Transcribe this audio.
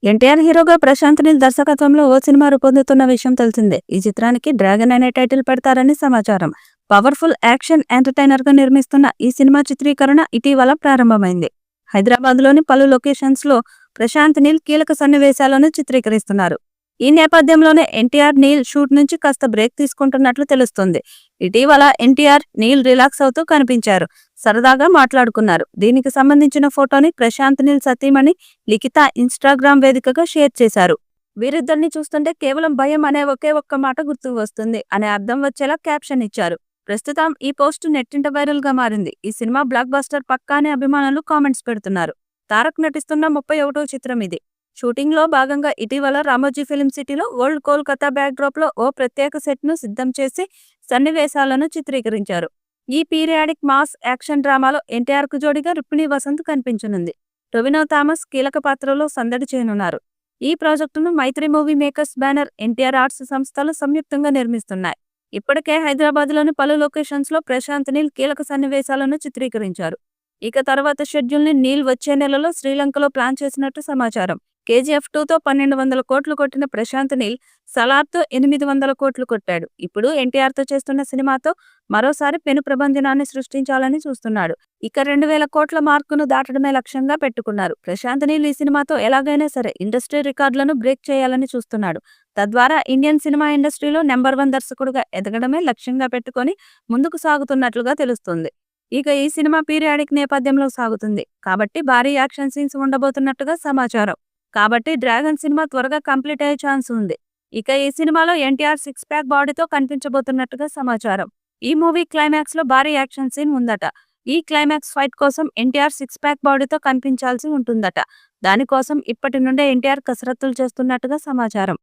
ఎన్టీఆర్ హీరోగా ప్రశాంత్ నీల్ దర్శకత్వంలో ఓ సినిమా రూపొందుతున్న విషయం తెలిసిందే. ఈ చిత్రానికి డ్రాగన్ అనే టైటిల్ పెడతారని సమాచారం. పవర్ఫుల్ యాక్షన్ ఎంటర్టైనర్ గా నిర్మిస్తున్న ఈ సినిమా చిత్రీకరణ ఇటీవల ప్రారంభమైంది. హైదరాబాద్ లోని పలు లొకేషన్స్ లో ప్రశాంత్ నీల్ కీలక సన్నివేశాలను చిత్రీకరిస్తున్నారు. ఈ నేపథ్యంలోనే ఎన్టీఆర్ నీల్ షూట్ నుంచి కాస్త బ్రేక్ తీసుకుంటున్నట్లు తెలుస్తుంది. ఇటీవల ఎన్టీఆర్ నీల్ రిలాక్స్ అవుతూ కనిపించారు. సరదాగా మాట్లాడుకున్నారు. దీనికి సంబంధించిన ఫోటోని ప్రశాంత్ నీల్ సతీమణి లిఖిత ఇన్స్టాగ్రామ్ వేదికగా షేర్ చేశారు. వీరిద్దరిని చూస్తుంటే కేవలం భయం అనే ఒకే ఒక్క మాట గుర్తుకు వస్తుంది అనే అర్థం వచ్చేలా క్యాప్షన్ ఇచ్చారు. ప్రస్తుతం ఈ పోస్ట్ నెట్టింట వైరల్ గా మారింది. ఈ సినిమా బ్లాక్ బస్టర్ పక్కా అని అభిమానులు కామెంట్స్ పెడుతున్నారు. తారక్ నటిస్తున్న 31వ చిత్రం ఇది. షూటింగ్ లో భాగంగా ఇటీవల రామోజీ ఫిలిం సిటీలో ఓల్డ్ కోల్కతా బ్యాక్ డ్రాప్ లో ఓ ప్రత్యేక సెట్ ను సిద్ధం చేసి సన్నివేశాలను చిత్రీకరించారు. ఈ పీరియాడిక్ మాస్ యాక్షన్ డ్రామాలో ఎన్టీఆర్ కు జోడిగా రుక్మిణి వసంత్ కనిపించనుంది. టొవినో థామస్ కీలక పాత్రలో సందడి చేయనున్నారు. ఈ ప్రాజెక్టును Mythri movie makers banner NTR arts సంస్థలు సంయుక్తంగా నిర్మిస్తున్నాయి. ఇప్పటికే హైదరాబాద్ లోని పలు లొకేషన్స్ లో ప్రశాంత్ నీల్ కీలక సన్నివేశాలను చిత్రీకరించారు. ఇక తర్వాత షెడ్యూల్ ని నీల్ వచ్చే నెలలో శ్రీలంకలో ప్లాన్ చేసినట్టు సమాచారం. కేజీఎఫ్ 2తో 1200 కోట్లు కొట్టిన ప్రశాంత్ నీల్ సలార్తో 800 కోట్లు కొట్టాడు. ఇప్పుడు ఎన్టీఆర్ తో చేస్తున్న సినిమాతో మరోసారి పెను ప్రభంజనాన్ని సృష్టించాలని చూస్తున్నాడు. ఇక 2000 కోట్ల మార్కును దాటడమే లక్ష్యంగా పెట్టుకున్నారు. ప్రశాంత్ నీల్ ఈ సినిమాతో ఎలాగైనా సరే ఇండస్ట్రీ రికార్డులను బ్రేక్ చేయాలని చూస్తున్నాడు. తద్వారా ఇండియన్ సినిమా ఇండస్ట్రీలో నెంబర్ 1 దర్శకుడుగా ఎదగడమే లక్ష్యంగా పెట్టుకొని ముందుకు సాగుతున్నట్లుగా తెలుస్తుంది. ఇక ఈ సినిమా పీరియాడిక్ నేపథ్యంలో సాగుతుంది కాబట్టి భారీ యాక్షన్ సీన్స్ ఉండబోతున్నట్టుగా సమాచారం. కాబట్టి డ్రాగన్ సినిమా త్వరగా కంప్లీట్ అయ్యే ఛాన్స్ ఉంది. ఇక ఈ సినిమాలో ఎన్టీఆర్ 6 ప్యాక్ బాడీతో కనిపించబోతున్నట్టుగా సమాచారం. ఈ మూవీ క్లైమాక్స్ లో భారీ యాక్షన్ సీన్ ఉందట. ఈ క్లైమాక్స్ ఫైట్ కోసం ఎన్టీఆర్ 6 ప్యాక్ బాడీతో కనిపించాల్సి ఉంటుందట. దానికోసం ఇప్పటి నుండే ఎన్టీఆర్ కసరత్తులు చేస్తున్నట్టుగా సమాచారం.